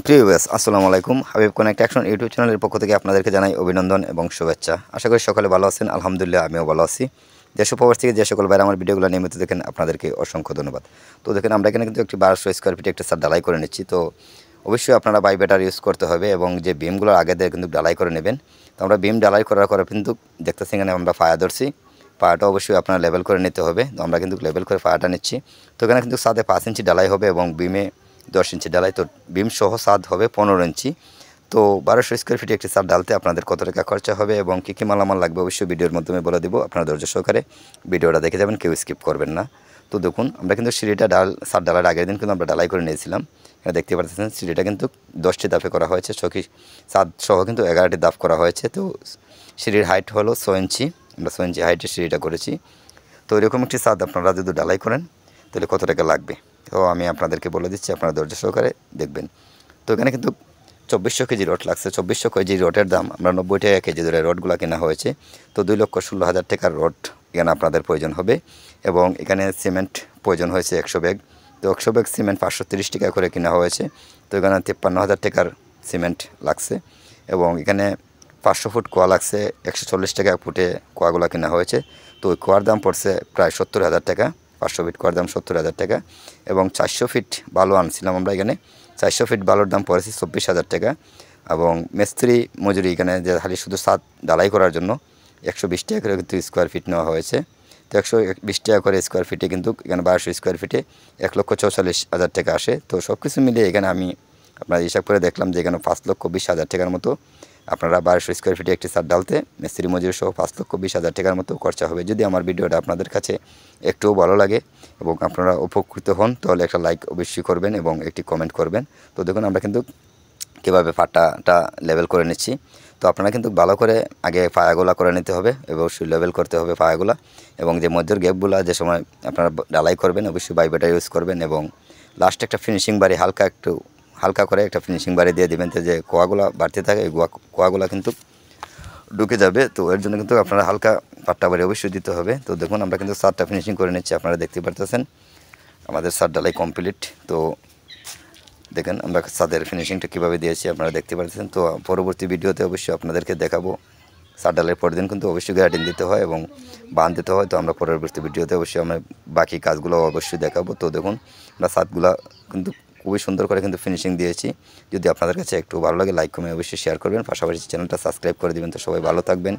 প্রিয় ভিউয়ার্স, আসসালামু আলাইকুম। হাবিব কানেক্ট অ্যাকশন ইউটিউব চ্যানেলের পক্ষ থেকে আপনাদেরকে জানাই অভিনন্দন এবং শুভেচ্ছা। আশা করি সকলে ভালো আছেন। আলহামদুলিল্লাহ, আমিও ভালো আছি। দেশ ও প্রবাস থেকে যে সকল ভাইরা আমার ভিডিওগুলো নিয়মিত দেখেন, আপনাদেরকে অসংখ্য ধন্যবাদ। তো দেখেন, আমরা এখানে কিন্তু একটি 1200 স্কোয়ার ফিটে একটা ছাদ ঢালাই করে নিচ্ছি। তো অবশ্যই আপনারা বাই বেটার ইউজ করতে হবে এবং যে বিমগুলো আগে দিয়ে কিন্তু ঢালাই করে নেবেন। তো আমরা বিম ঢালাই করার পরে কিন্তু দেখতেছি এখানে আমরা পায়া ধরছি। পায়াটা অবশ্যই আপনারা লেভেল করে নিতে হবে। তো আমরা কিন্তু লেভেল করে পায়াটা নিচ্ছি। তো এখানে কিন্তু ছাদে 5 ইঞ্চি ঢালাই হবে এবং বিমে 10 ইঞ্চি ঢালাই। তো বিম সহ ছাদ হবে 15 ইঞ্চি। তো 1200 স্কোয়ার ফিটে একটি ছাদ ঢালতে আপনাদের কত টাকা খরচা হবে এবং কী কী মালামাল লাগবে অবশ্যই ভিডিওর মাধ্যমে বলে দেবো। আপনারা ধৈর্য সহকারে ভিডিওটা দেখে যাবেন, কেউ স্কিপ করবেন না। তো দেখুন, আমরা কিন্তু সিঁড়িটা ছাদ ঢালার আগের দিন কিন্তু আমরা ঢালাই করে নিয়েছিলাম। এখানে দেখতে পাচ্ছেন সিঁড়িটা কিন্তু 10টি ধাপে করা হয়েছে। ছাদ সহ কিন্তু 11টি ধাপ করা হয়েছে। তো সিঁড়ির হাইট হলো 6 ইঞ্চি। আমরা 6 ইঞ্চি হাইটের সিঁড়িটা করেছি। তো এরকম একটি ছাদ আপনারা যদি ঢালাই করেন তাহলে কত টাকা লাগবে, তো আমি আপনাদেরকে বলে দিচ্ছি, আপনারা ধৈর্য সহকারে দেখবেন। তো এখানে কিন্তু 2400 কেজি রড লাগছে। 2400 কেজি রডের দাম আমরা 90 টাকা কেজি ধরে রডগুলো কেনা হয়েছে। তো 2,16,000 টাকার রড এখানে আপনাদের প্রয়োজন হবে। এবং এখানে সিমেন্ট প্রয়োজন হয়েছে 100 ব্যাগ। তো 100 ব্যাগ সিমেন্ট 530 টাকা করে কেনা হয়েছে। তো এখানে 53,000 টাকার সিমেন্ট লাগছে। এবং এখানে 500 ফুট কোয়া লাগছে, 140 টাকা ফুটে কোয়াগুলো কেনা হয়েছে। তো ওই কোয়ার দাম পড়ছে প্রায় 70,000 টাকা। 500 ফিট কোয়ার দাম 70,000 টাকা। এবং 400 ফিট বালু আনছিলাম আমরা এখানে। 400 ফিট বালুর দাম পড়েছে 24,000 টাকা। এবং মিস্ত্রি মজুরি এখানে যে খালি শুধু ছাদ ঢালাই করার জন্য 120 টাকা করে কিন্তু স্কোয়ার ফিট নেওয়া হয়েছে। তো 120 টাকা করে স্কোয়ার ফিটে কিন্তু এখানে 1200 স্কোয়ার ফিটে 1,44,000 টাকা আসে। তো সব কিছু মিলিয়ে এখানে আমি আপনার হিসাব করে দেখলাম যে এখানে 5,20,000 টাকার মতো আপনারা 1200 স্কোয়ার ফিটে একটি ছাদ ঢালতে মিস্ত্রি মজুরি সহ 5,20,000 টাকার মতো খরচা হবে। যদি আমার ভিডিওটা আপনাদের কাছে একটুও ভালো লাগে এবং আপনারা উপকৃত হন তাহলে একটা লাইক অবশ্যই করবেন এবং একটি কমেন্ট করবেন। তো দেখুন, আমরা কিন্তু কীভাবে ফাটাটা লেভেল করে নিচ্ছি। তো আপনারা কিন্তু ভালো করে আগে পায়াগুলা করে নিতে হবে, অবশ্যই লেভেল করতে হবে পায়াগুলা। এবং যে মধ্যের গ্যাপগুলা যে সময় আপনারা ঢালাই করবেন অবশ্যই বাইবেটা ইউজ করবেন। এবং লাস্টে একটা ফিনিশিং বাড়ি হালকা করে একটা ফিনিশিং বাড়ি দিয়ে দেবেন, তো যে কোয়াগুলা বাড়তে থাকে এই কোয়াগুলা কিন্তু ঢুকে যাবে। তো এর জন্য কিন্তু আপনারা হালকা পাট্টা বাড়ি অবশ্যই দিতে হবে। তো দেখুন, আমরা কিন্তু ছাদটা ফিনিশিং করে নিচ্ছি। আপনারা দেখতে পারতেছেন আমাদের ছাদ ঢালাই কমপ্লিট। তো দেখেন আমরা ছাদের ফিনিশিংটা কীভাবে দিয়েছি আপনারা দেখতে পাচ্ছেন। তো পরবর্তী ভিডিওতে অবশ্যই আপনাদেরকে দেখাবো। ছাদ ঢালাইয়ের পরের দিন কিন্তু অবশ্যই গ্যারান্টি দিতে হয় এবং বাঁধ দিতে হয়। তো আমরা পরবর্তী ভিডিওতে অবশ্যই আমরা বাকি কাজগুলো অবশ্যই দেখাবো। তো দেখুন, আমরা ছাদগুলো কিন্তু খুবই সুন্দর করে কিন্তু ফিনিশিং দিয়েছি। যদি আপনাদের কাছে একটু ভালো লাগে লাইক কমে অবশ্যই শেয়ার করবেন, পাশাপাশি চ্যানেলটা সাবস্ক্রাইব করে দেবেন। তো সবাই ভালো থাকবেন।